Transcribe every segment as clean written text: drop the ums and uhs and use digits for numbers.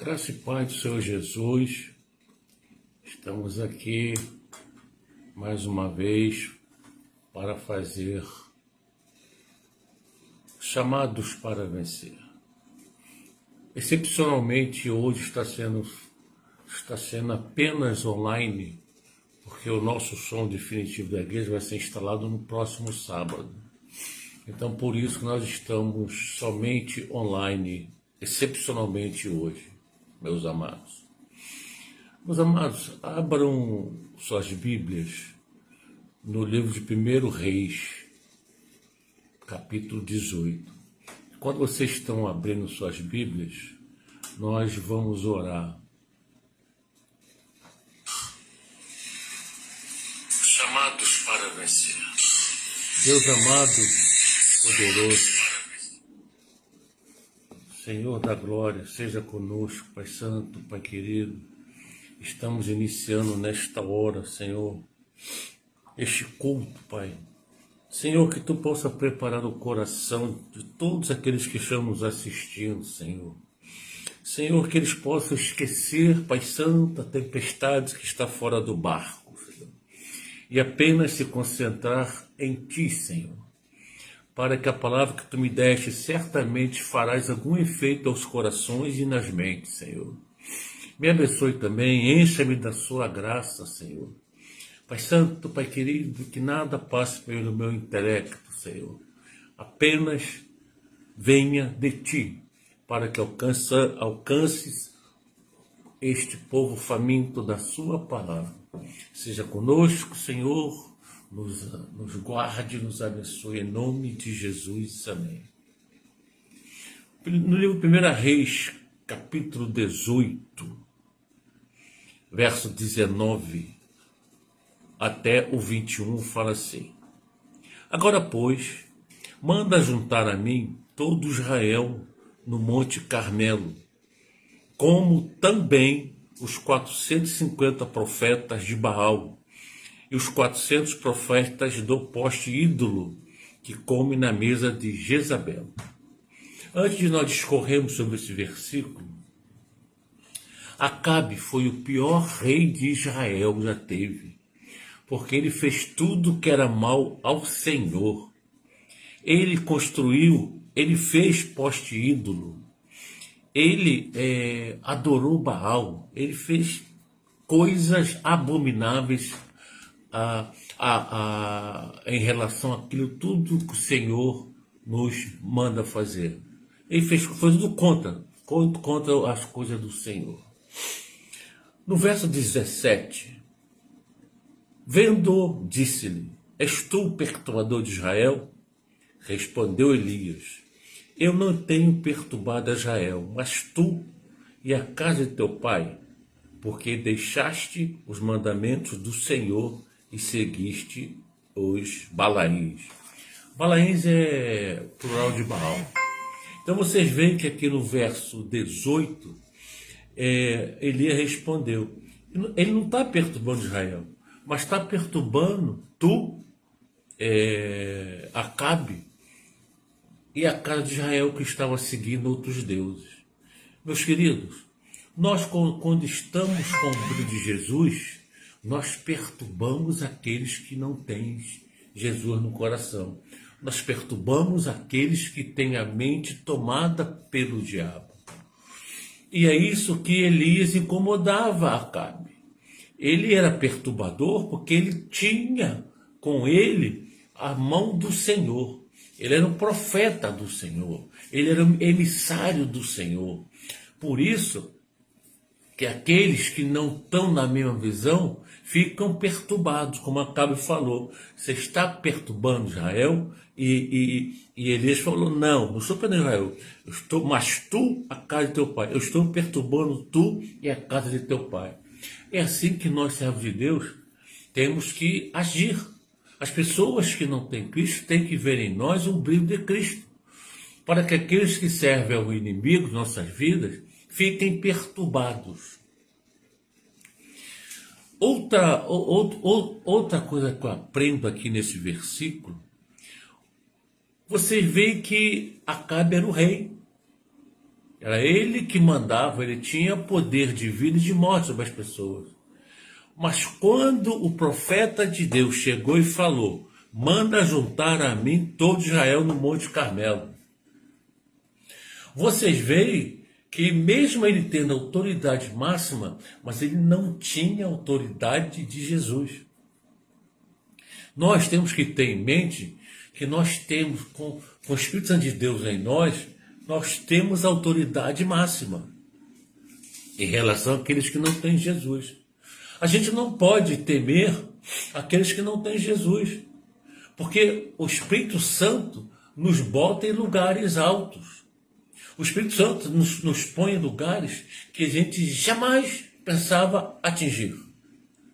Graça e paz do Senhor Jesus, estamos aqui mais uma vez para fazer chamados para vencer. Excepcionalmente hoje está sendo apenas online, porque o nosso som definitivo da igreja vai ser instalado no próximo sábado. Então por isso que nós estamos somente online, excepcionalmente hoje. Meus amados. Meus amados, abram suas Bíblias no livro de 1 Reis, capítulo 18. Quando vocês estão abrindo suas Bíblias, nós vamos orar. Chamados para vencer. Deus amado, poderoso, Senhor da glória, seja conosco, Pai Santo, Pai querido. Estamos iniciando nesta hora, Senhor, este culto, Pai. Senhor, que Tu possa preparar o coração de todos aqueles que estão nos assistindo, Senhor. Senhor, que eles possam esquecer, Pai Santo, a tempestade que está fora do barco, Senhor, e apenas se concentrar em Ti, Senhor. Para que a palavra que Tu me deste certamente farás algum efeito aos corações e nas mentes, Senhor. Me abençoe também, encha-me da Sua graça, Senhor. Pai Santo, Pai querido, que nada passe pelo meu intelecto, Senhor. Apenas venha de Ti, para que alcances este povo faminto da Sua palavra. Seja conosco, Senhor. Nos guarde, nos abençoe, em nome de Jesus, amém. No livro 1 Reis, capítulo 18, verso 19 até o 21, fala assim: Agora, pois, manda juntar a mim todo Israel no Monte Carmelo, como também os 450 profetas de Baal, e os 400 profetas do poste ídolo que come na mesa de Jezabel. Antes de nós discorrermos sobre esse versículo, Acabe foi o pior rei de Israel já teve, porque ele fez tudo que era mal ao Senhor. Ele fez poste ídolo, ele adorou Baal, ele fez coisas abomináveis em relação àquilo tudo que o Senhor nos manda fazer. Ele fez tudo contra as coisas do Senhor. No verso 17, vendo, disse-lhe: És tu o perturbador de Israel? Respondeu Elias: Eu não tenho perturbado Israel, mas tu e a casa de teu pai, porque deixaste os mandamentos do Senhor e seguiste os Balaíns. Balaíns é plural de Baal. Então vocês veem que aqui no verso 18, Elias respondeu. Ele não está perturbando Israel, mas está perturbando Acabe e a casa de Israel que estava seguindo outros deuses. Meus queridos, nós quando estamos com o filho de Jesus, nós perturbamos aqueles que não têm Jesus no coração. Nós perturbamos aqueles que têm a mente tomada pelo diabo. E é isso que Elias incomodava Acabe. Ele era perturbador porque ele tinha com ele a mão do Senhor. Ele era um profeta do Senhor. Ele era um emissário do Senhor. Por isso que aqueles que não estão na mesma visão ficam perturbados, como Acabe falou. Você está perturbando Israel? E Elias falou: não estou perturbando Israel, mas tu, a casa de teu pai. Eu estou perturbando tu e a casa de teu pai. É assim que nós, servos de Deus, temos que agir. As pessoas que não têm Cristo têm que ver em nós um brilho de Cristo, para que aqueles que servem ao inimigo de nossas vidas fiquem perturbados. Outra coisa que eu aprendo aqui nesse versículo, vocês veem que Acabe era o rei. Era ele que mandava, ele tinha poder de vida e de morte sobre as pessoas. Mas quando o profeta de Deus chegou e falou, manda juntar a mim todo Israel no Monte Carmelo. Vocês veem que mesmo ele tendo autoridade máxima, mas ele não tinha autoridade de Jesus. Nós temos que ter em mente que nós temos, com o Espírito Santo de Deus em nós temos autoridade máxima em relação àqueles que não têm Jesus. A gente não pode temer aqueles que não têm Jesus, porque o Espírito Santo nos bota em lugares altos. O Espírito Santo nos põe em lugares que a gente jamais pensava atingir.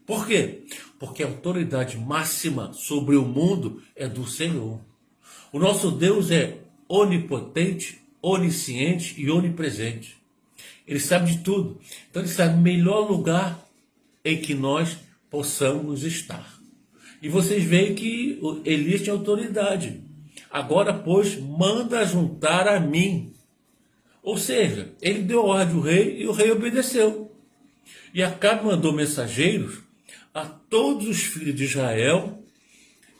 Por quê? Porque a autoridade máxima sobre o mundo é do Senhor. O nosso Deus é onipotente, onisciente e onipresente. Ele sabe de tudo. Então ele sabe o melhor lugar em que nós possamos estar. E vocês veem que Elias tinha autoridade. Agora, pois, manda juntar a mim. Ou seja, ele deu ordem ao rei e o rei obedeceu. E Acabe mandou mensageiros a todos os filhos de Israel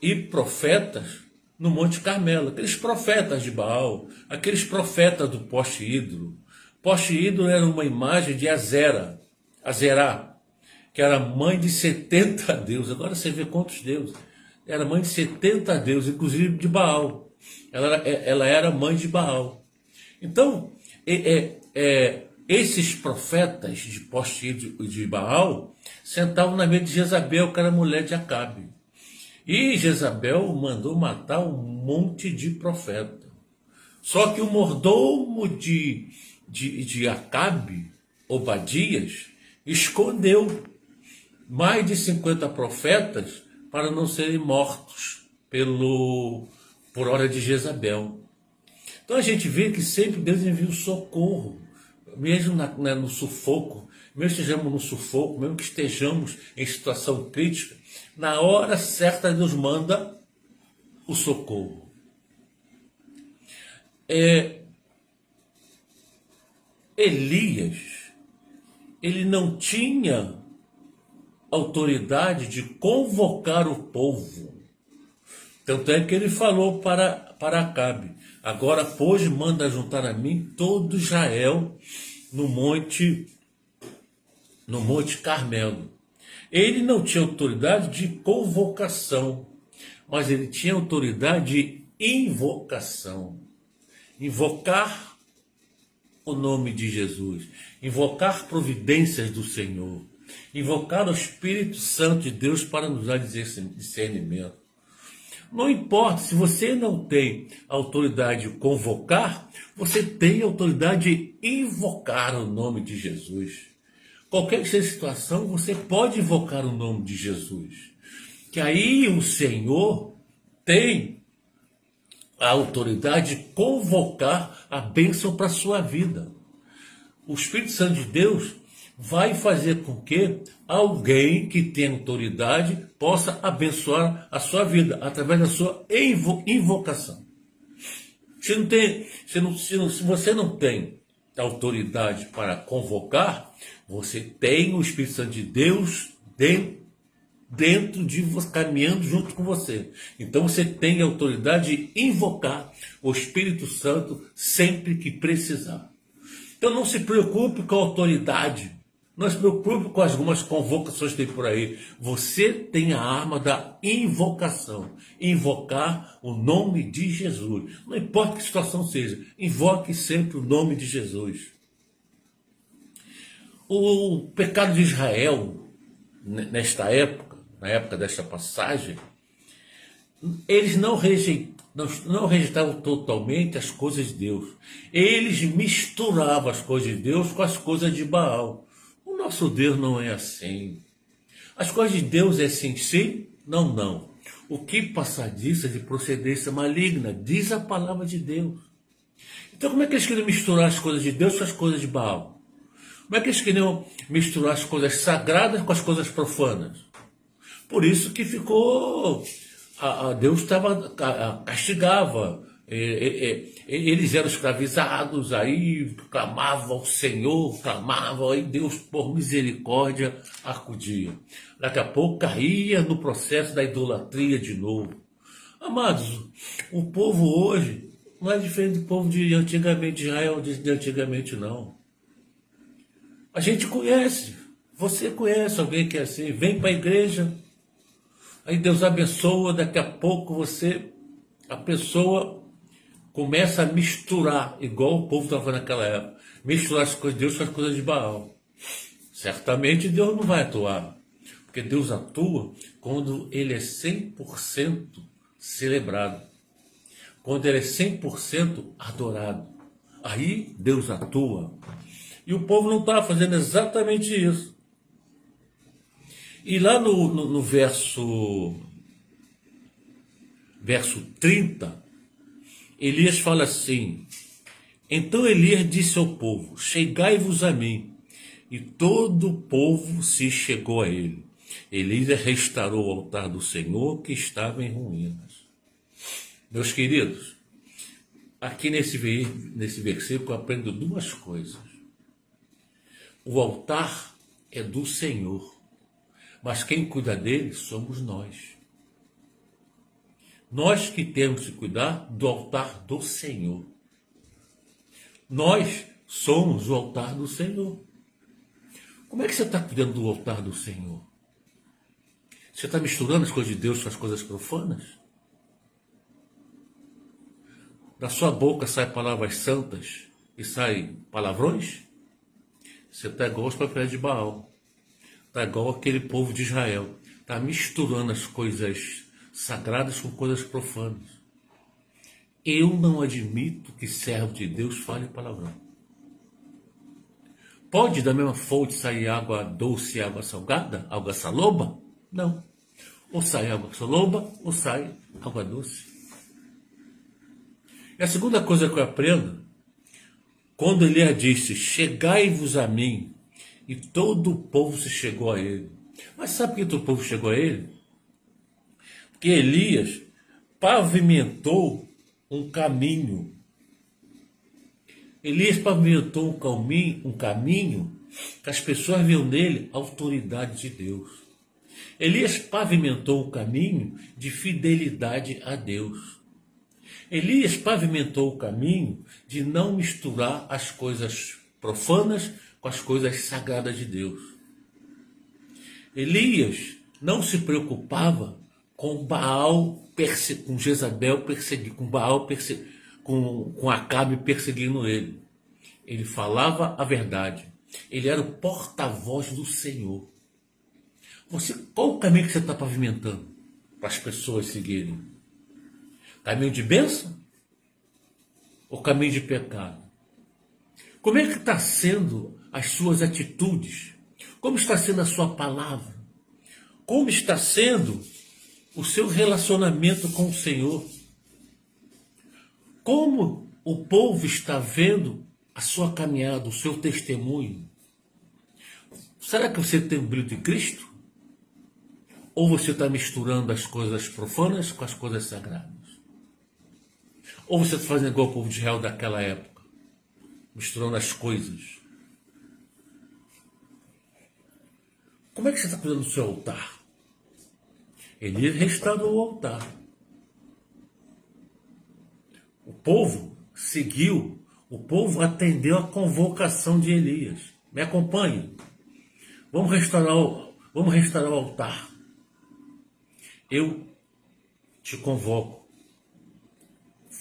e profetas no Monte Carmelo. Aqueles profetas de Baal, aqueles profetas do poste ídolo. Poste ídolo era uma imagem de Azerá, que era mãe de 70 deuses. Agora você vê quantos deuses. Era mãe de 70 deuses, inclusive de Baal. Ela era mãe de Baal. Então, esses profetas de poste de Baal sentavam na mesa de Jezabel, que era mulher de Acabe. E Jezabel mandou matar um monte de profeta. Só que o mordomo de Acabe, Obadias, escondeu mais de 50 profetas para não serem mortos por hora de Jezabel. Então a gente vê que sempre Deus envia o socorro, mesmo no sufoco, mesmo que estejamos no sufoco, mesmo que estejamos em situação crítica, na hora certa Deus manda o socorro. Elias, ele não tinha autoridade de convocar o povo. Tanto é que ele falou para Acabe, agora, pois, manda juntar a mim todo Israel no Monte Carmelo. Ele não tinha autoridade de convocação, mas ele tinha autoridade de invocação. Invocar o nome de Jesus, invocar providências do Senhor, invocar o Espírito Santo de Deus para nos dar discernimento. Não importa, se você não tem autoridade de convocar, você tem autoridade de invocar o nome de Jesus. Qualquer que seja a situação, você pode invocar o nome de Jesus. Que aí o Senhor tem a autoridade de convocar a bênção para a sua vida. O Espírito Santo de Deus vai fazer com que alguém que tem autoridade possa abençoar a sua vida através da sua invocação. Se você não tem autoridade para convocar, você tem o Espírito Santo de Deus dentro de você, caminhando junto com você. Então você tem a autoridade de invocar o Espírito Santo sempre que precisar. Então não se preocupe com a autoridade. Não se preocupe com algumas convocações que tem por aí. Você tem a arma da invocação. Invocar o nome de Jesus. Não importa que situação seja, invoque sempre o nome de Jesus. O pecado de Israel, nesta época, na época desta passagem, eles não rejeitavam totalmente as coisas de Deus. Eles misturavam as coisas de Deus com as coisas de Baal. O nosso Deus não é assim. As coisas de Deus é sim, sim, não, não. O que passar disso é de procedência maligna, diz a palavra de Deus. Então como é que eles queriam misturar as coisas de Deus com as coisas de Baal? Como é que eles queriam misturar as coisas sagradas com as coisas profanas? Por isso que ficou... Deus castigava Eles eram escravizados, aí clamavam ao Senhor, clamavam, aí Deus, por misericórdia, acudia. Daqui a pouco caía no processo da idolatria de novo. Amados, o povo hoje não é diferente do povo de antigamente, de Israel, de antigamente, não. A gente conhece, você conhece alguém que é assim, vem para a igreja, aí Deus abençoa, daqui a pouco a pessoa começa a misturar, igual o povo estava fazendo naquela época, misturar as coisas de Deus com as coisas de Baal. Certamente Deus não vai atuar, porque Deus atua quando ele é 100% celebrado, quando ele é 100% adorado. Aí Deus atua. E o povo não estava fazendo exatamente isso. E lá no verso 30, Elias fala assim: então Elias disse ao povo, chegai-vos a mim. E todo o povo se chegou a ele. Elias restaurou o altar do Senhor que estava em ruínas. Meus queridos, aqui nesse versículo eu aprendo duas coisas. O altar é do Senhor, mas quem cuida dele somos nós. Nós que temos que cuidar do altar do Senhor. Nós somos o altar do Senhor. Como é que você está cuidando do altar do Senhor? Você está misturando as coisas de Deus com as coisas profanas? Da sua boca saem palavras santas e saem palavrões? Você está igual aos profetas de Baal. Está igual aquele povo de Israel. Está misturando as coisas sagradas com coisas profanas. Eu não admito que servo de Deus fale palavrão. Pode da mesma fonte sair água doce e água salgada? Água saloba? Não. Ou sai água saloba ou sai água doce. E a segunda coisa que eu aprendo, quando Elias disse, chegai-vos a mim, e todo o povo se chegou a ele. Mas sabe por que todo o povo chegou a ele? Porque Elias pavimentou um caminho. Elias pavimentou um caminho que as pessoas viam nele a autoridade de Deus. Elias pavimentou um caminho de fidelidade a Deus. Elias pavimentou o caminho de não misturar as coisas profanas com as coisas sagradas de Deus. Elias não se preocupava com Baal, com Jezabel perseguindo, com Baal com Acabe perseguindo ele. Ele falava a verdade. Ele era o porta-voz do Senhor. Qual o caminho que você está pavimentando para as pessoas seguirem? Caminho de bênção ou caminho de pecado? Como é que está sendo as suas atitudes? Como está sendo a sua palavra? Como está sendo o seu relacionamento com o Senhor? Como o povo está vendo a sua caminhada, o seu testemunho? Será que você tem o brilho de Cristo? Ou você está misturando as coisas profanas com as coisas sagradas? Ou você está fazendo igual o povo de Israel daquela época, misturando as coisas? Como é que você está cuidando do seu altar? Elias restaurou o altar. O povo seguiu, o povo atendeu a convocação de Elias. Me acompanhe. Vamos restaurar o altar. Eu te convoco.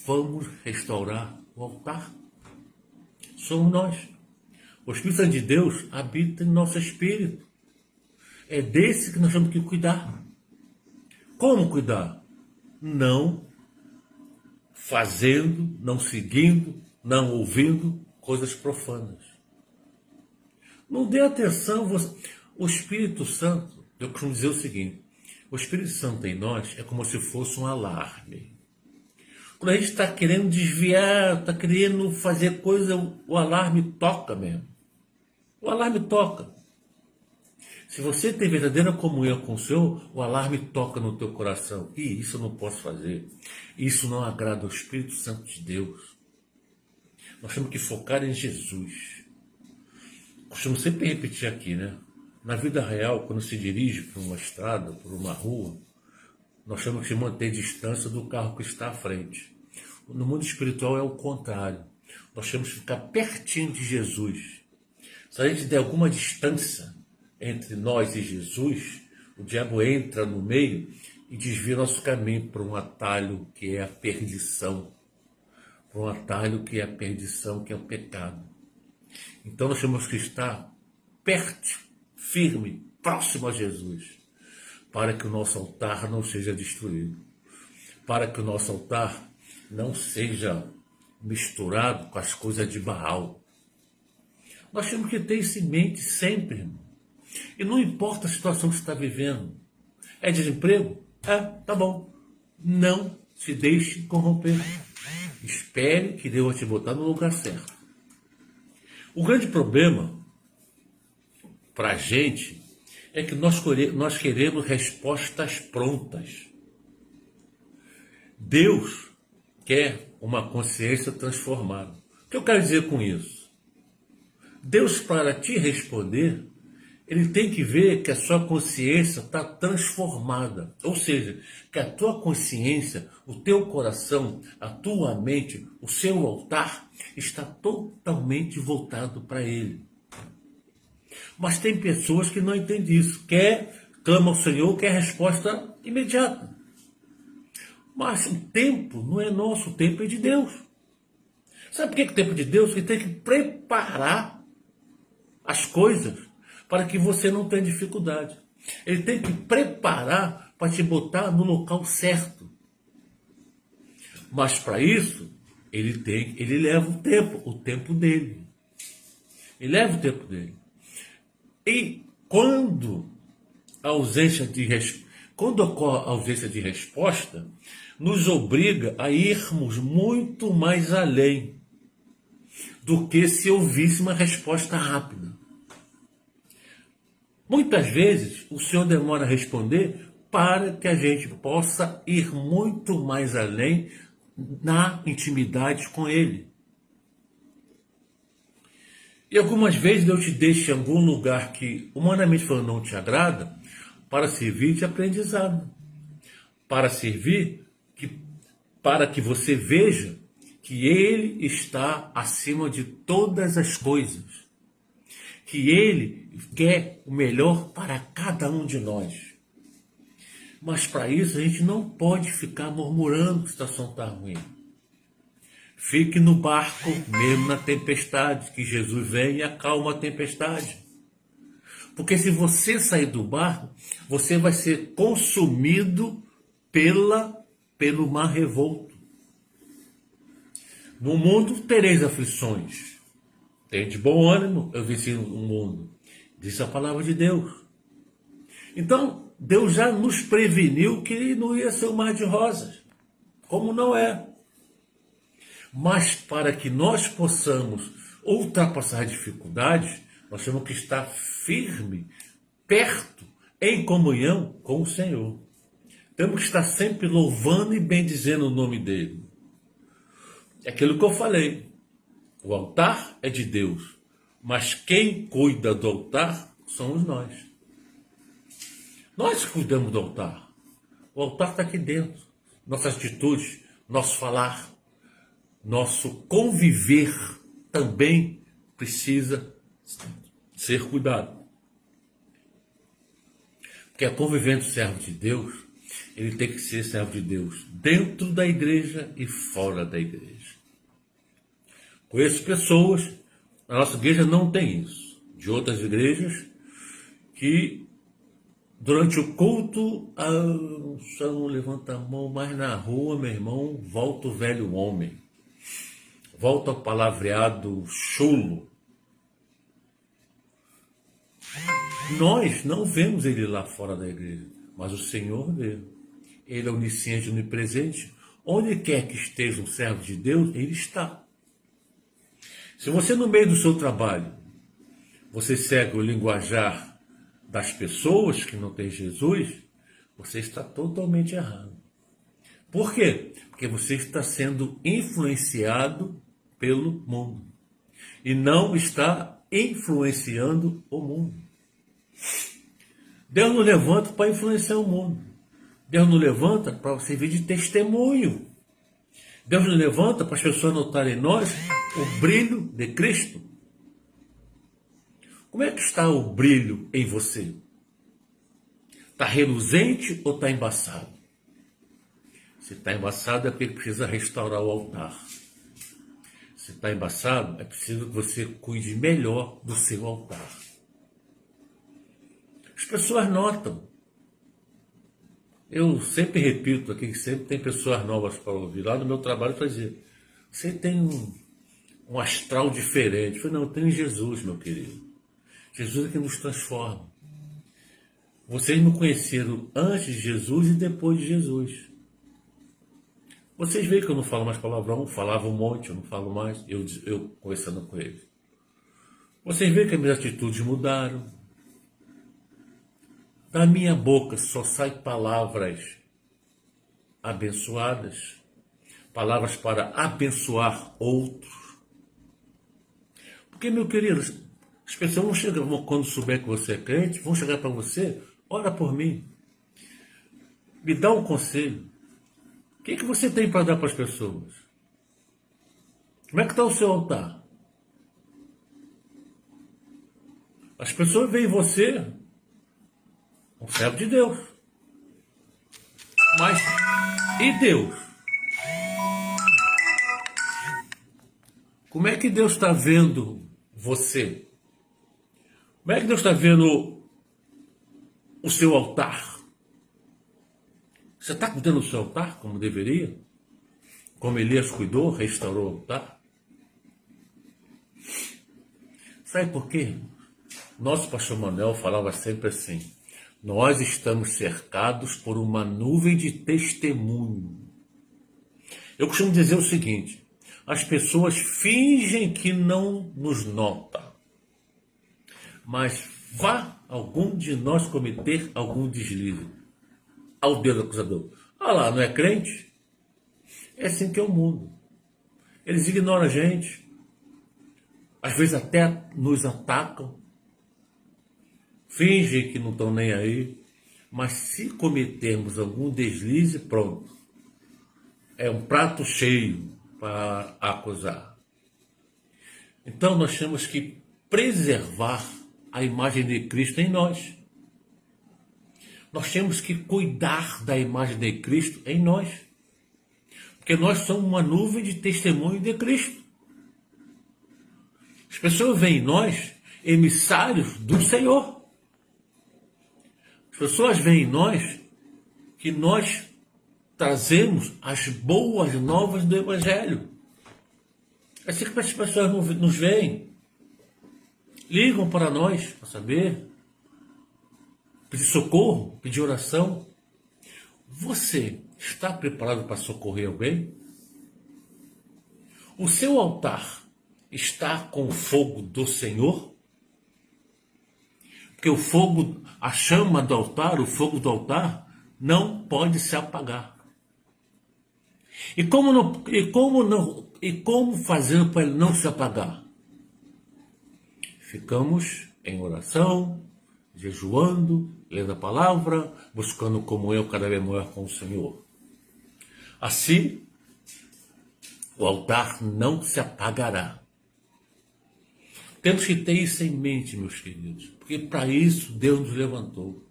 Vamos restaurar o altar. Somos nós. O Espírito Santo de Deus habita em nosso espírito. É desse que nós temos que cuidar. Como cuidar? Não fazendo, não seguindo, não ouvindo coisas profanas. Não dê atenção. O Espírito Santo, eu costumo dizer o seguinte, o Espírito Santo em nós é como se fosse um alarme. Quando a gente está querendo desviar, está querendo fazer coisa, o alarme toca mesmo. O alarme toca. Se você tem verdadeira comunhão com o Senhor, o alarme toca no teu coração. Ih, isso eu não posso fazer. Isso não agrada ao Espírito Santo de Deus. Nós temos que focar em Jesus. Costumo sempre repetir aqui, né? Na vida real, quando se dirige por uma estrada, por uma rua, nós temos que manter distância do carro que está à frente. No mundo espiritual é o contrário. Nós temos que ficar pertinho de Jesus. Se a gente der alguma distância entre nós e Jesus, o diabo entra no meio e desvia nosso caminho para um atalho que é a perdição. Para um atalho que é a perdição, que é o pecado. Então nós temos que estar perto, firme, próximo a Jesus, para que o nosso altar não seja destruído, para que o nosso altar não seja misturado com as coisas de Baal. Nós temos que ter isso em mente sempre, irmão. E não importa a situação que você está vivendo. É desemprego? Tá bom. Não se deixe corromper. Espere que Deus vai te botar no lugar certo. O grande problema para a gente é que nós queremos respostas prontas. Deus quer uma consciência transformada. O que eu quero dizer com isso? Deus, para te responder, ele tem que ver que a sua consciência está transformada. Ou seja, que a tua consciência, o teu coração, a tua mente, o seu altar está totalmente voltado para ele. Mas tem pessoas que não entendem isso. Clama ao Senhor, quer resposta imediata. Mas o tempo não é nosso, o tempo é de Deus. Sabe por que o tempo é de Deus? Ele tem que preparar as coisas para que você não tenha dificuldade. Ele tem que preparar para te botar no local certo. Mas para isso, ele leva o tempo dele. Ele leva o tempo dele. E quando ocorre a ausência de resposta, nos obriga a irmos muito mais além do que se ouvisse uma resposta rápida. Muitas vezes o Senhor demora a responder para que a gente possa ir muito mais além na intimidade com Ele. E algumas vezes Deus te deixa em algum lugar que, humanamente falando, não te agrada, para servir de aprendizado. Para que você veja que Ele está acima de todas as coisas. Que Ele quer o melhor para cada um de nós. Mas para isso a gente não pode ficar murmurando que a situação está ruim. Fique no barco, mesmo na tempestade, que Jesus vem e acalma a tempestade. Porque se você sair do barco, você vai ser consumido pelo mar revolto. No mundo tereis aflições. Tem de bom ânimo, eu venci o mundo. Diz a palavra de Deus. Então, Deus já nos preveniu que não ia ser um mar de rosas. Como não é. Mas para que nós possamos ultrapassar dificuldades, nós temos que estar firme, perto, em comunhão com o Senhor. Temos que estar sempre louvando e bendizendo o nome dele. É aquilo que eu falei. O altar é de Deus, mas quem cuida do altar somos nós. Nós cuidamos do altar. O altar está aqui dentro. Nossas atitudes, nosso falar, nosso conviver também precisa ser cuidado. Porque a convivência do servo de Deus, ele tem que ser servo de Deus dentro da igreja e fora da igreja. Conheço pessoas, a nossa igreja não tem isso, de outras igrejas, que durante o culto, só não levanta a mão, mas na rua, meu irmão, volta o velho homem. Volta o palavreado chulo. Nós não vemos ele lá fora da igreja, mas o Senhor vê. Ele é onisciente, onipresente. Onde quer que esteja um servo de Deus, ele está. Se você, no meio do seu trabalho, você segue o linguajar das pessoas que não têm Jesus, você está totalmente errado. Por quê? Porque você está sendo influenciado pelo mundo e não está influenciando o mundo. Deus nos levanta para influenciar o mundo. Deus nos levanta para servir de testemunho. Deus nos levanta para as pessoas notarem em nós o brilho de Cristo. Como é que está o brilho em você? Está reluzente ou está embaçado? Se está embaçado é porque precisa restaurar o altar. Se está embaçado, é preciso que você cuide melhor do seu altar. As pessoas notam. Eu sempre repito aqui que sempre tem pessoas novas para ouvir. Lá no meu trabalho para dizer, você tem um astral diferente. Eu falei, não, eu tenho Jesus, meu querido. Jesus é que nos transforma. Vocês me conheceram antes de Jesus e depois de Jesus. Vocês veem que eu não falo mais palavrão, falava um monte, eu não falo mais, eu conversando com eles. Vocês veem que as minhas atitudes mudaram. Da minha boca só saem palavras abençoadas, palavras para abençoar outros. Porque, meu querido, as pessoas vão chegar, quando souber que você é crente, vão chegar para você, ora por mim, me dá um conselho. O que você tem para dar para as pessoas? Como é que está o seu altar? As pessoas veem você um servo de Deus. Mas e Deus? Como é que Deus está vendo você? Como é que Deus está vendo o seu altar? Você está cuidando do seu altar como deveria? Como Elias cuidou, restaurou o altar? Sabe por quê? Nosso pastor Manuel falava sempre assim, nós estamos cercados por uma nuvem de testemunho. Eu costumo dizer o seguinte, as pessoas fingem que não nos notam, mas vá algum de nós cometer algum deslize ao dedo acusador. Ah lá, não é crente? É assim que é o mundo. Eles ignoram a gente, às vezes até nos atacam, fingem que não estão nem aí, mas se cometermos algum deslize, pronto. É um prato cheio para acusar. Então nós temos que preservar a imagem de Cristo em nós. Nós temos que cuidar da imagem de Cristo em nós. Porque nós somos uma nuvem de testemunho de Cristo. As pessoas veem em nós emissários do Senhor. As pessoas veem em nós que nós trazemos as boas novas do Evangelho. É assim que as pessoas nos veem. Ligam para nós para saber, pedir socorro, pedir oração. Você está preparado para socorrer alguém? O seu altar está com o fogo do Senhor? Porque o fogo, a chama do altar, o fogo do altar, não pode se apagar. E como fazer para ele não se apagar? Ficamos em oração, jejuando, lendo a palavra, buscando comunhão cada vez maior com o Senhor. Assim, o altar não se apagará. Temos que ter isso em mente, meus queridos, porque para isso Deus nos levantou.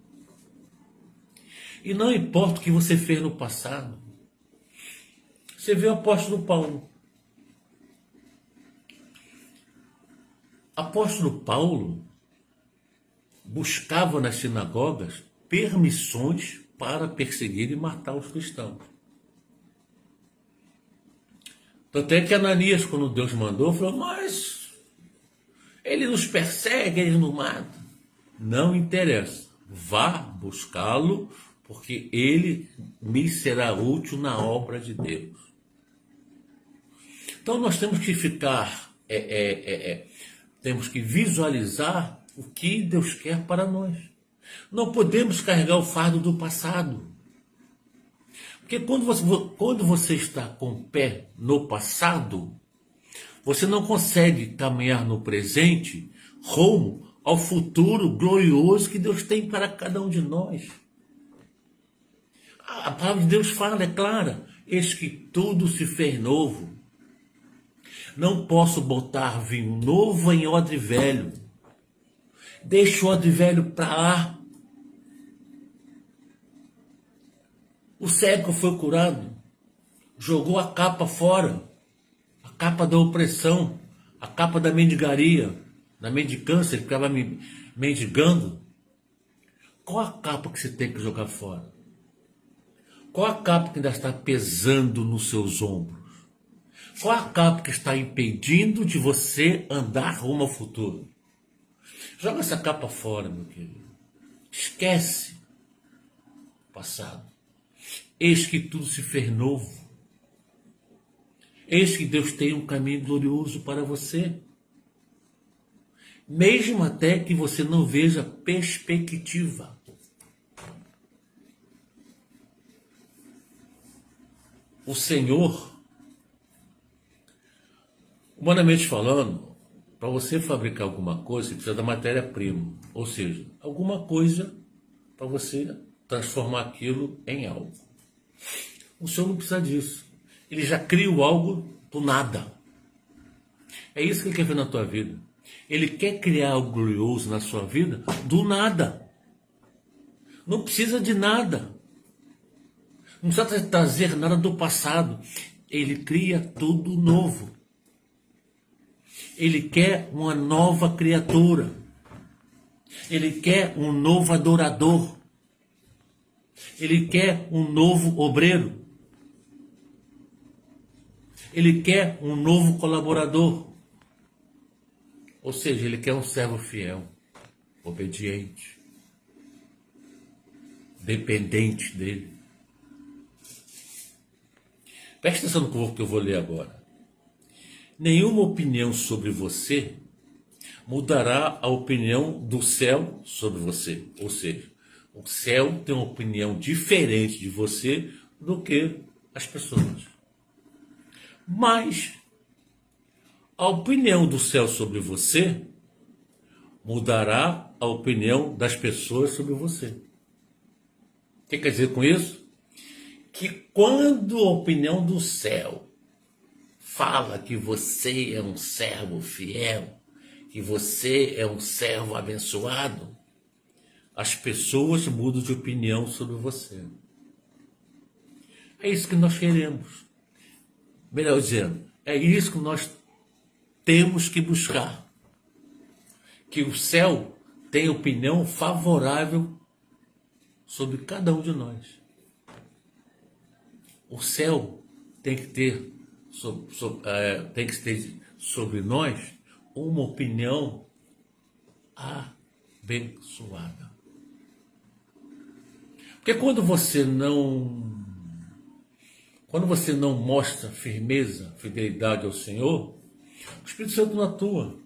E não importa o que você fez no passado. Você vê o apóstolo Paulo. Apóstolo Paulo buscava nas sinagogas permissões para perseguir e matar os cristãos. Tanto é que Ananias, quando Deus mandou, falou, mas ele nos persegue, ele nos mata. Não interessa, vá buscá-lo, porque ele me será útil na obra de Deus. Então nós temos que ficar, temos que visualizar o que Deus quer para nós. Não podemos carregar o fardo do passado. Porque quando você está com o pé no passado, você não consegue caminhar no presente rumo ao futuro glorioso que Deus tem para cada um de nós. A palavra de Deus fala, é clara: eis que tudo se fez novo. Não posso botar vinho novo em odre velho. Deixa o odre velho para lá. O cego foi curado, jogou a capa fora, a capa da opressão, a capa da mendigaria, da mendicância, ele ficava mendigando. Qual a capa que você tem que jogar fora? Qual a capa que ainda está pesando nos seus ombros? Qual a capa que está impedindo de você andar rumo ao futuro? Joga essa capa fora, meu querido. Esquece o passado. Eis que tudo se fez novo. Eis que Deus tem um caminho glorioso para você. Mesmo até que você não veja perspectiva. O Senhor, humanamente falando, para você fabricar alguma coisa, você precisa da matéria-prima. Ou seja, alguma coisa para você transformar aquilo em algo. O Senhor não precisa disso. Ele já criou algo do nada. É isso que Ele quer ver na tua vida. Ele quer criar algo glorioso na sua vida do nada. Não precisa de nada. Não precisa trazer nada do passado. Ele cria tudo novo. Ele quer uma nova criatura. Ele quer um novo adorador. Ele quer um novo obreiro. Ele quer um novo colaborador. Ou seja, ele quer um servo fiel, obediente, dependente dele. Preste atenção no que eu vou ler agora. Nenhuma opinião sobre você mudará a opinião do céu sobre você. Ou seja, o céu tem uma opinião diferente de você do que as pessoas. Mas a opinião do céu sobre você mudará a opinião das pessoas sobre você. O que quer dizer com isso? Que quando a opinião do céu fala que você é um servo fiel, que você é um servo abençoado, as pessoas mudam de opinião sobre você. É isso que nós queremos. Melhor dizendo, é isso que nós temos que buscar. Que o céu tenha opinião favorável sobre cada um de nós. O céu tem que ter sobre nós uma opinião abençoada. Porque quando você não mostra firmeza, fidelidade ao Senhor, o Espírito Santo não atua.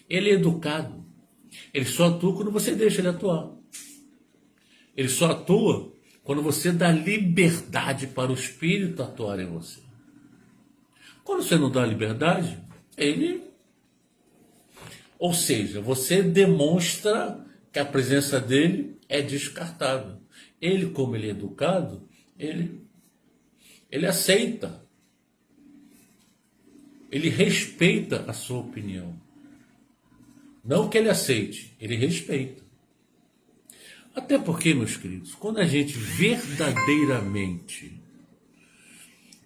Ele é educado. Ele só atua quando você deixa ele atuar. Ele só atua quando você dá liberdade para o Espírito atuar em você. Quando você não dá liberdade, ou seja, você demonstra que a presença dele é descartável. Ele, como ele é educado, ele aceita. Ele respeita a sua opinião. Não que ele aceite, ele respeita. Até porque, meus queridos, quando a gente verdadeiramente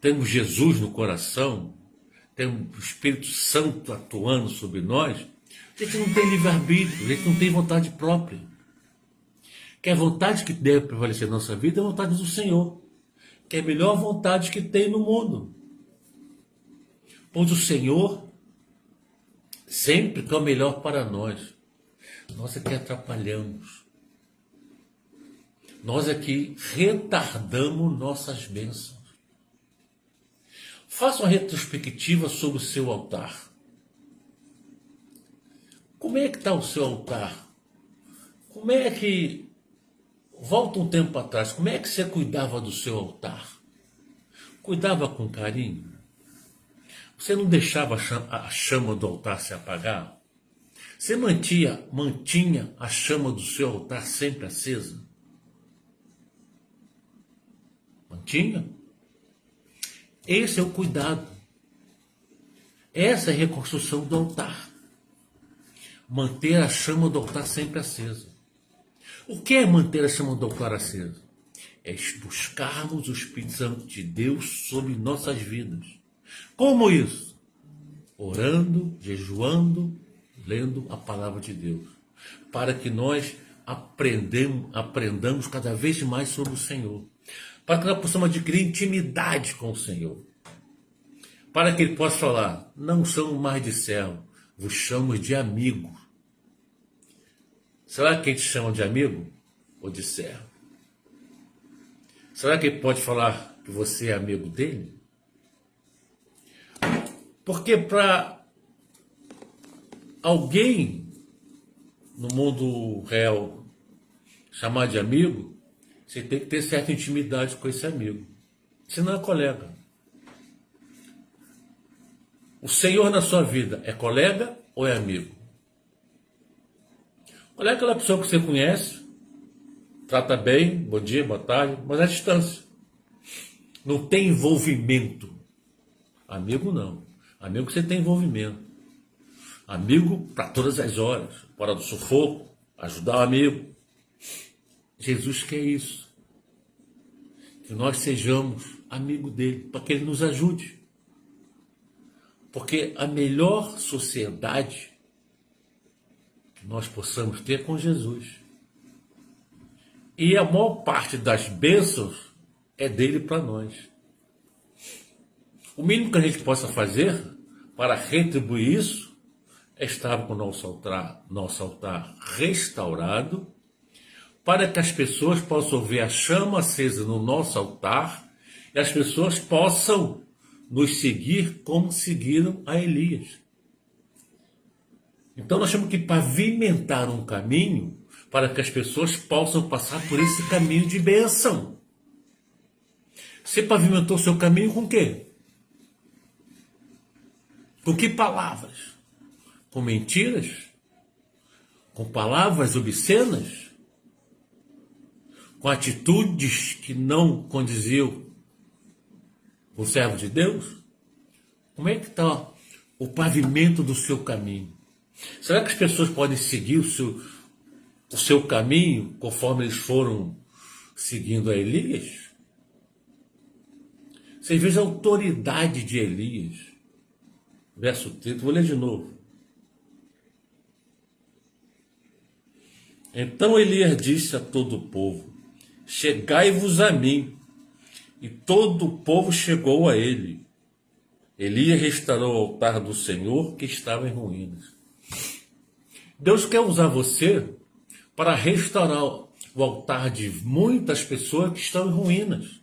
temos Jesus no coração, temos o Espírito Santo atuando sobre nós, a gente não tem livre-arbítrio, a gente não tem vontade própria. Que a vontade que deve prevalecer na nossa vida é a vontade do Senhor, que é a melhor vontade que tem no mundo. Pois o Senhor sempre quer o melhor para nós. Nós é que atrapalhamos. Nós é que retardamos nossas bênçãos. Faça uma retrospectiva sobre o seu altar. Como é que está o seu altar? Como é que, volta um tempo atrás, como é que você cuidava do seu altar? Cuidava com carinho? Você não deixava a chama do altar se apagar? Você mantinha a chama do seu altar sempre acesa? Mantinha? Esse é o cuidado. Essa é a reconstrução do altar. Manter a chama do altar sempre acesa. O que é manter a chama do altar acesa? É buscarmos o Espírito Santo de Deus sobre nossas vidas. Como isso? Orando, jejuando, lendo a palavra de Deus. Para que nós aprendamos cada vez mais sobre o Senhor. Para que nós possamos adquirir intimidade com o Senhor. Para que Ele possa falar, não somos mais de servo, vos chamo de amigo. Será que Ele te chama de amigo ou de servo? Será que Ele pode falar que você é amigo dele? Porque para alguém no mundo real chamar de amigo, você tem que ter certa intimidade com esse amigo. Senão é colega. O Senhor na sua vida é colega ou é amigo? Olha aquela pessoa que você conhece, trata bem, bom dia, boa tarde, mas à distância. Não tem envolvimento. Amigo não. Amigo você tem envolvimento. Amigo para todas as horas, hora do sufoco, ajudar o amigo. Jesus quer isso. Que nós sejamos amigo dele, para que ele nos ajude. Porque a melhor sociedade que nós possamos ter é com Jesus. E a maior parte das bênçãos é dele para nós. O mínimo que a gente possa fazer para retribuir isso é estar com o nosso altar restaurado, para que as pessoas possam ver a chama acesa no nosso altar e as pessoas possam nos seguir como seguiram a Elias. Então nós temos que pavimentar um caminho para que as pessoas possam passar por esse caminho de bênção. Você pavimentou seu caminho com o quê? Com que palavras? Com mentiras? Com palavras obscenas? Com atitudes que não condiziam com o servo de Deus? Como é que está o pavimento do seu caminho? Será que as pessoas podem seguir o seu caminho conforme eles foram seguindo a Elias? Você veja a autoridade de Elias. Verso 30, vou ler de novo. Então Elias disse a todo o povo, chegai-vos a mim. E todo o povo chegou a ele. Elias restaurou o altar do Senhor que estava em ruínas. Deus quer usar você para restaurar o altar de muitas pessoas que estão em ruínas.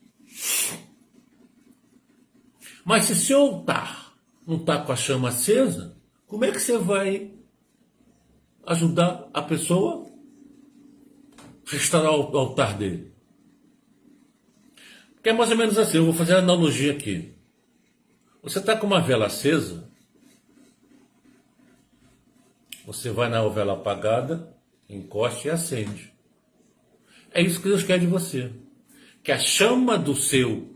Mas se seu altar não está com a chama acesa, como é que você vai ajudar a pessoa a restaurar o altar dele? Porque é mais ou menos assim, eu vou fazer a analogia aqui. Você está com uma vela acesa, você vai na vela apagada, encosta e acende. É isso que Deus quer de você. Que a chama do seu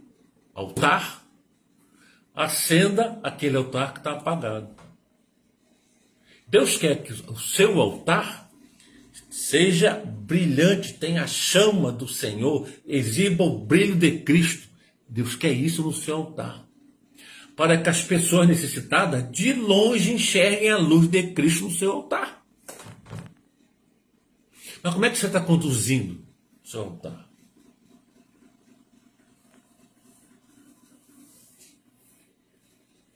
altar acenda aquele altar que está apagado. Deus quer que o seu altar seja brilhante, tenha a chama do Senhor, exiba o brilho de Cristo. Deus quer isso no seu altar. Para que as pessoas necessitadas de longe enxerguem a luz de Cristo no seu altar. Mas como é que você está conduzindo o seu altar?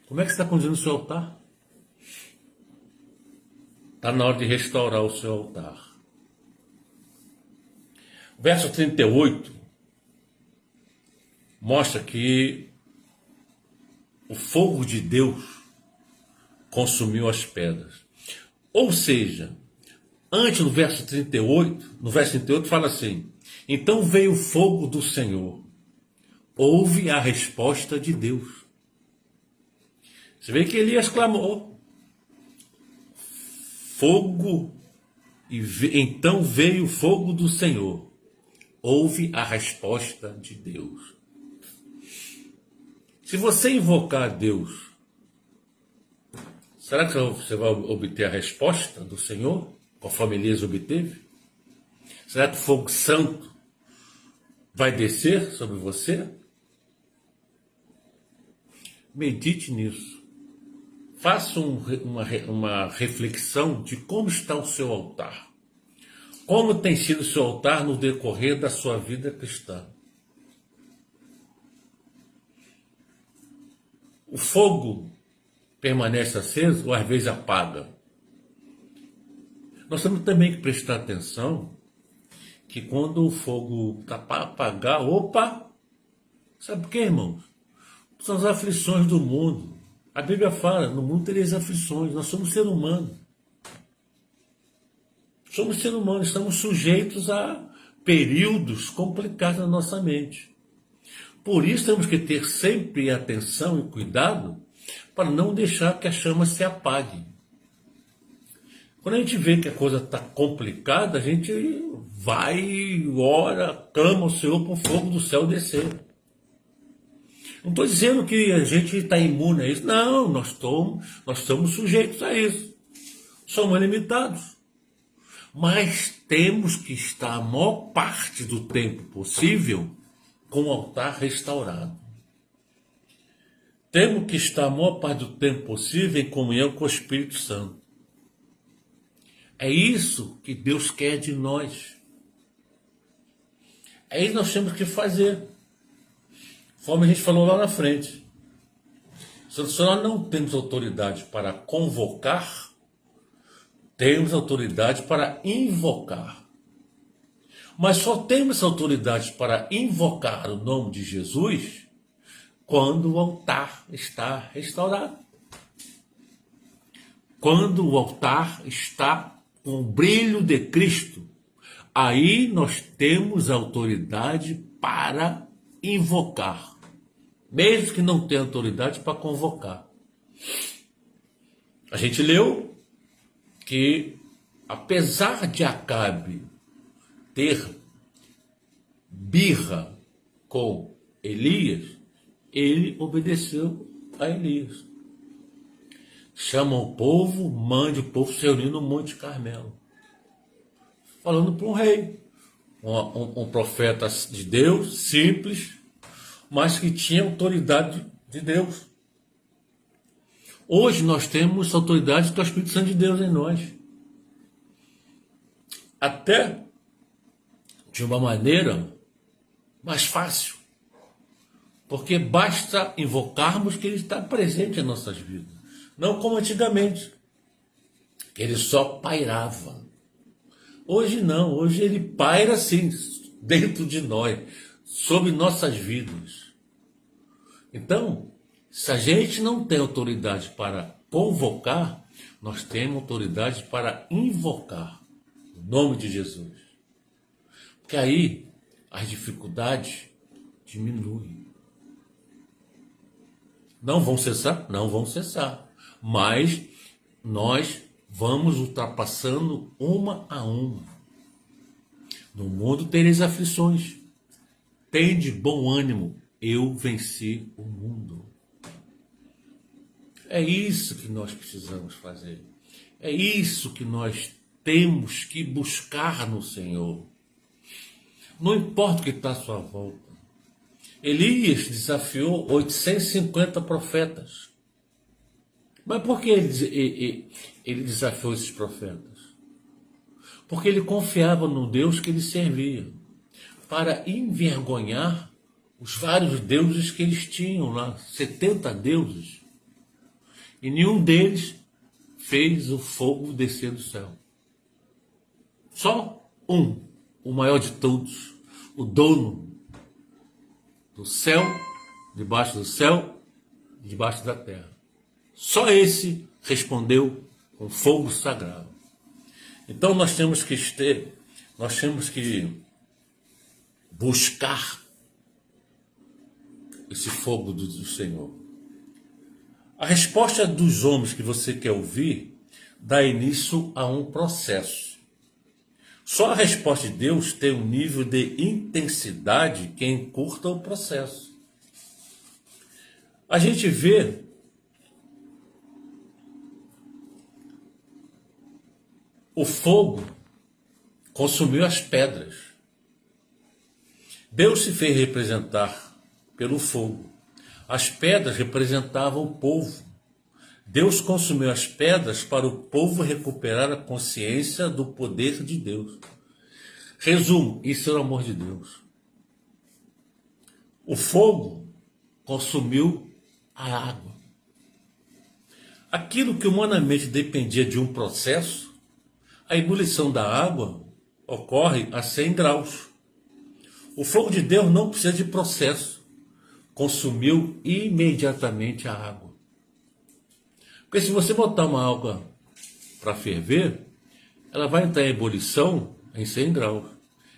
Como é que você está conduzindo o seu altar? Está na hora de restaurar o seu altar. O verso 38 mostra que o fogo de Deus consumiu as pedras. Ou seja, Antes, no verso 38 fala assim: então veio o fogo do Senhor, houve a resposta de Deus. Você vê que Elias clamou, fogo, então veio o fogo do Senhor, houve a resposta de Deus. Se você invocar Deus, será que você vai obter a resposta do Senhor, conforme Elias obteve? Será que o fogo santo vai descer sobre você? Medite nisso. Faça uma reflexão de como está o seu altar. Como tem sido o seu altar no decorrer da sua vida cristã. O fogo permanece aceso ou às vezes apaga? Nós temos também que prestar atenção que quando o fogo está para apagar, opa! Sabe por quê, irmãos? São as aflições do mundo. A Bíblia fala, no mundo tereis aflições, nós somos ser humano. Somos ser humanos, estamos sujeitos a períodos complicados na nossa mente. Por isso temos que ter sempre atenção e cuidado para não deixar que a chama se apague. Quando a gente vê que a coisa está complicada, a gente vai, ora, clama ao Senhor para o fogo do céu descer. Não estou dizendo que a gente está imune a isso. Não, nós estamos sujeitos a isso. Somos limitados. Mas temos que estar a maior parte do tempo possível com o altar restaurado. Temos que estar a maior parte do tempo possível em comunhão com o Espírito Santo. É isso que Deus quer de nós. É isso que nós temos que fazer. Conforme a gente falou lá na frente. Se nós não temos autoridade para convocar, temos autoridade para invocar. Mas só temos autoridade para invocar o nome de Jesus quando o altar está restaurado. Quando o altar está com o brilho de Cristo, aí nós temos autoridade para invocar. Mesmo que não tenha autoridade para convocar. A gente leu que, apesar de Acabe ter birra com Elias, ele obedeceu a Elias. Chama o povo, mande o povo se reunir no Monte Carmelo. Falando para um rei, um profeta de Deus, simples, mas que tinha autoridade de Deus. Hoje nós temos autoridade do Espírito Santo de Deus em nós. Até de uma maneira mais fácil. Porque basta invocarmos que ele está presente em nossas vidas. Não como antigamente, que ele só pairava. Hoje não, hoje ele paira sim, dentro de nós, sobre nossas vidas. Então, se a gente não tem autoridade para convocar, nós temos autoridade para invocar o nome de Jesus. Porque aí as dificuldades diminuem. Não vão cessar? Não vão cessar. Mas nós vamos ultrapassando uma a uma. No mundo tereis aflições. Tende bom ânimo. Eu venci o mundo. É isso que nós precisamos fazer. É isso que nós temos que buscar no Senhor. Não importa o que está à sua volta. Elias desafiou 850 profetas. Mas por que ele desafiou esses profetas? Porque ele confiava no Deus que ele servia, para envergonhar os vários deuses que eles tinham lá, 70 deuses. E nenhum deles fez o fogo descer do céu. Só um, o maior de todos, o dono do céu, debaixo do céu e debaixo da terra. Só esse respondeu com fogo sagrado. Então nós temos que buscar esse fogo do Senhor. A resposta dos homens que você quer ouvir dá início a um processo. Só a resposta de Deus tem um nível de intensidade que encurta o processo. A gente vê o fogo consumiu as pedras. Deus se fez representar pelo fogo. As pedras representavam o povo. Deus consumiu as pedras para o povo recuperar a consciência do poder de Deus. Resumo, isso é o amor de Deus. O fogo consumiu a água. Aquilo que humanamente dependia de um processo, a ebulição da água ocorre a 100 graus. O fogo de Deus não precisa de processo. Consumiu imediatamente a água. Porque se você botar uma água para ferver, ela vai entrar em ebulição em 100 graus.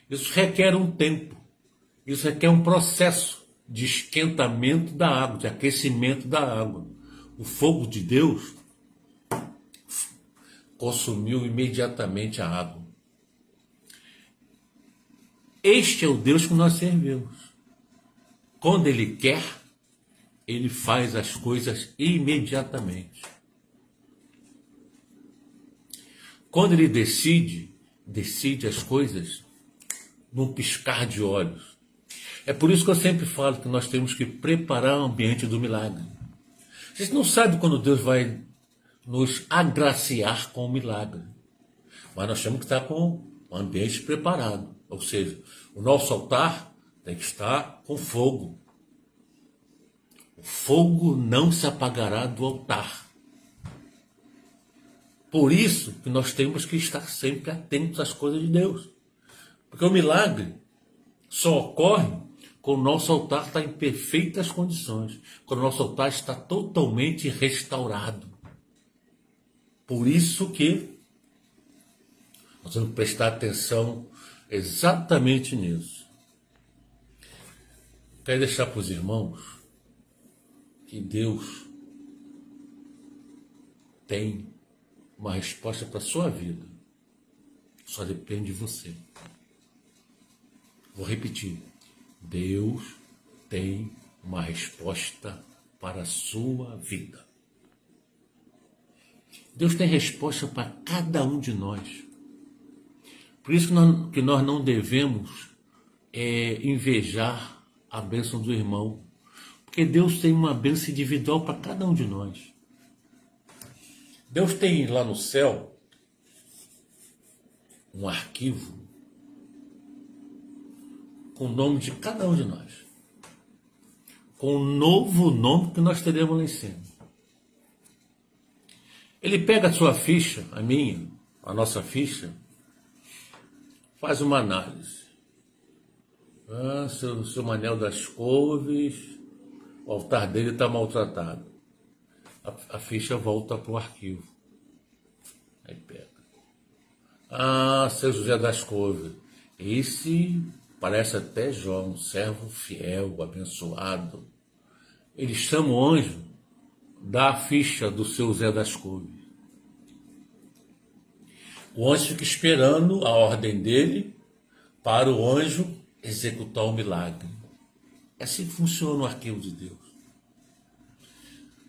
Isso requer um tempo. Isso requer um processo de esquentamento da água, de aquecimento da água. O fogo de Deus consumiu imediatamente a água. Este é o Deus que nós servimos. Quando Ele quer, Ele faz as coisas imediatamente. Quando Ele decide as coisas num piscar de olhos. É por isso que eu sempre falo que nós temos que preparar o ambiente do milagre. A gente não sabe quando Deus vai nos agraciar com o milagre. Mas nós temos que estar com o ambiente preparado. Ou seja, o nosso altar tem que estar com fogo. O fogo não se apagará do altar. Por isso que nós temos que estar sempre atentos às coisas de Deus. Porque o milagre só ocorre quando o nosso altar está em perfeitas condições. Quando o nosso altar está totalmente restaurado. Por isso que nós temos que prestar atenção exatamente nisso. Quero deixar para os irmãos que Deus tem uma resposta para a sua vida. Só depende de você. Vou repetir. Deus tem uma resposta para a sua vida. Deus tem resposta para cada um de nós. Por isso que nós não devemos invejar a bênção do irmão. Porque Deus tem uma bênção individual para cada um de nós. Deus tem lá no céu um arquivo com o nome de cada um de nós. Com um novo nome que nós teremos lá em cima. Ele pega a sua ficha, a minha, a nossa ficha, faz uma análise. Seu Manel das Couves, o altar dele está maltratado. A ficha volta para o arquivo. Aí pega. Seu José das Couves, esse parece até Jó, um servo fiel, abençoado. Ele chama o anjo, dá a ficha do seu Zé das Couves. O anjo fica esperando a ordem dele para o anjo executar o milagre. É assim que funciona o arquivo de Deus.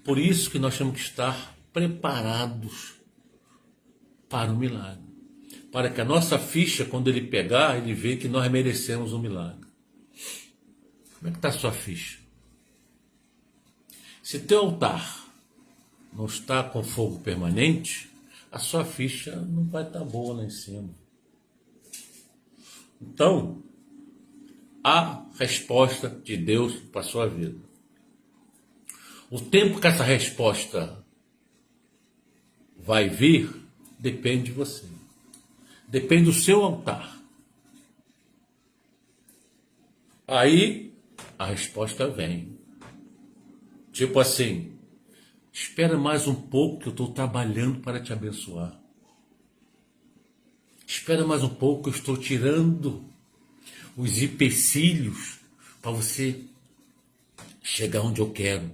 Por isso que nós temos que estar preparados para o milagre. Para que a nossa ficha, quando ele pegar, ele vê que nós merecemos um milagre. Como é que está a sua ficha? Se teu altar não está com fogo permanente, a sua ficha não vai estar boa lá em cima. Então, há resposta de Deus para a sua vida. O tempo que essa resposta vai vir, depende de você. Depende do seu altar. Aí, a resposta vem. Tipo assim, espera mais um pouco que eu estou trabalhando para te abençoar. Espera mais um pouco, eu estou tirando os empecilhos para você chegar onde eu quero.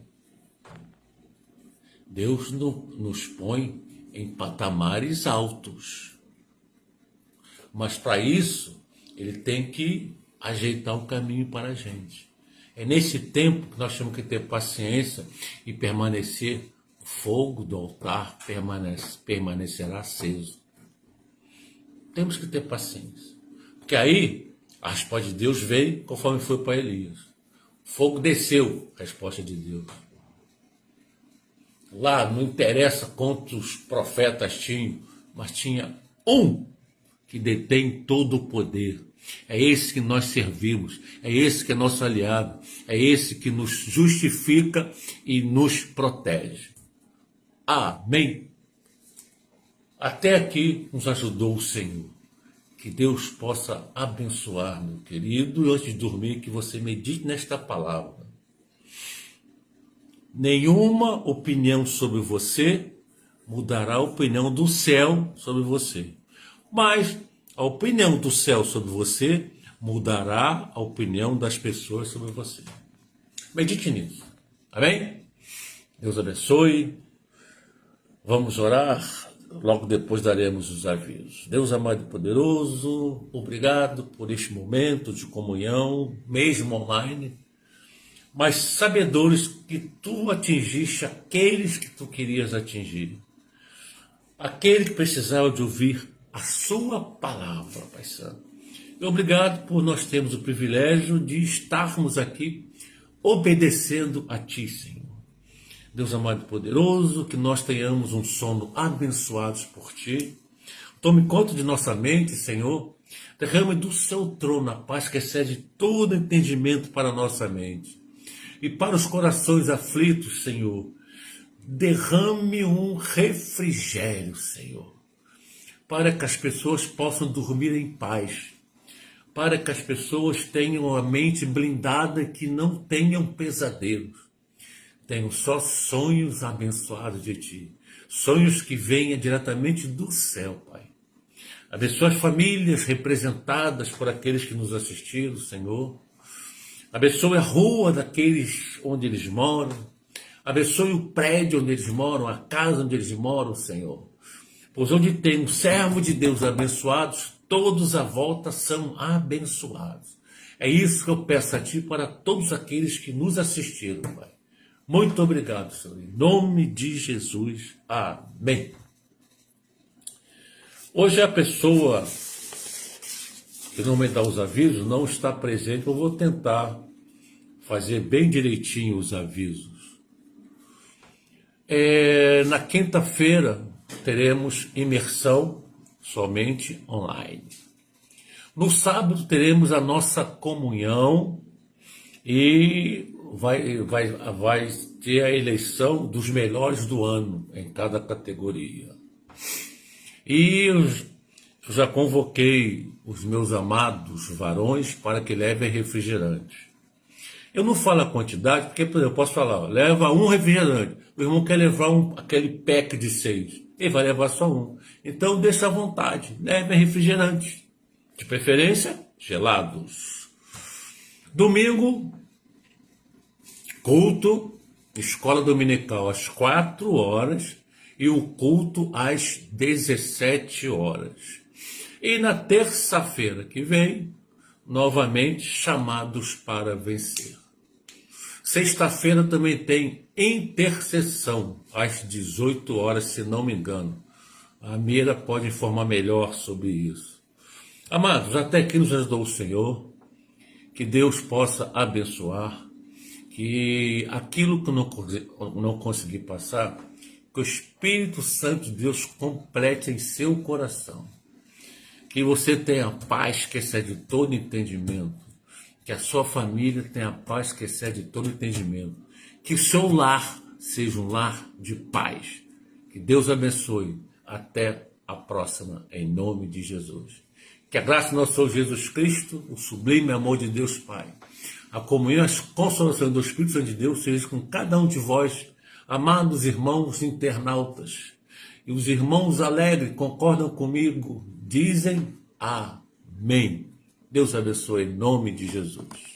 Deus nos põe em patamares altos. Mas para isso, ele tem que ajeitar o caminho para a gente. É nesse tempo que nós temos que ter paciência e permanecer. O fogo do altar permanecerá aceso. Temos que ter paciência. Porque aí, a resposta de Deus veio conforme foi para Elias. O fogo desceu, a resposta de Deus. Lá não interessa quantos profetas tinham, mas tinha um que detém todo o poder. É esse que nós servimos, é esse que é nosso aliado, é esse que nos justifica e nos protege. Amém. Até aqui nos ajudou o Senhor. Que Deus possa abençoar, meu querido, e antes de dormir, que você medite nesta palavra. Nenhuma opinião sobre você mudará a opinião do céu sobre você. Mas a opinião do céu sobre você mudará a opinião das pessoas sobre você. Medite nisso. Amém? Deus abençoe. Vamos orar. Logo depois daremos os avisos. Deus amado e poderoso, obrigado por este momento de comunhão, mesmo online. Mas sabedores que tu atingiste aqueles que tu querias atingir. Aquele que precisava de ouvir a sua palavra, Pai Santo. E obrigado por nós termos o privilégio de estarmos aqui obedecendo a Ti, Senhor. Deus amado e poderoso, que nós tenhamos um sono abençoados por Ti. Tome conta de nossa mente, Senhor. Derrame do Seu trono a paz que excede todo entendimento para a nossa mente. E para os corações aflitos, Senhor, derrame um refrigério, Senhor, para que as pessoas possam dormir em paz, para que as pessoas tenham a mente blindada e que não tenham pesadelos, tenham só sonhos abençoados de Ti, sonhos que venham diretamente do céu, Pai. Abençoa as famílias representadas por aqueles que nos assistiram, Senhor. Abençoe a rua daqueles onde eles moram. Abençoe o prédio onde eles moram, a casa onde eles moram, Senhor. Pois onde tem um servo de Deus abençoados, todos à volta são abençoados. É isso que eu peço a Ti para todos aqueles que nos assistiram, Pai. Muito obrigado, Senhor. Em nome de Jesus. Amém. Hoje a pessoa que não me dá os avisos não está presente. Eu vou tentar fazer bem direitinho os avisos. Na quinta-feira teremos imersão somente online. No sábado teremos a nossa comunhão e vai ter a eleição dos melhores do ano em cada categoria. E eu já convoquei os meus amados varões para que levem refrigerante. Eu não falo a quantidade, porque, por exemplo, eu posso falar, leva um refrigerante. O irmão quer levar aquele pack de 6. Ele vai levar só um. Então, deixa à vontade. Leve refrigerante. De preferência, gelados. Domingo, culto, escola dominical às 4 horas e o culto às 17 horas. E na terça-feira que vem, novamente, chamados para vencer. Sexta-feira também tem intercessão, às 18 horas, se não me engano. A Mira pode informar melhor sobre isso. Amados, até aqui nos ajudou o Senhor. Que Deus possa abençoar. Que aquilo que eu não consegui passar, que o Espírito Santo de Deus complete em seu coração. Que você tenha paz que excede todo entendimento. Que a sua família tenha paz que excede todo entendimento. Que o seu lar seja um lar de paz. Que Deus abençoe. Até a próxima, em nome de Jesus. Que a graça do nosso Senhor Jesus Cristo, o sublime amor de Deus Pai, a comunhão e as consolações do Espírito Santo de Deus seja com cada um de vós, amados irmãos internautas. E os irmãos alegres concordam comigo, dizem Amém. Deus abençoe em nome de Jesus.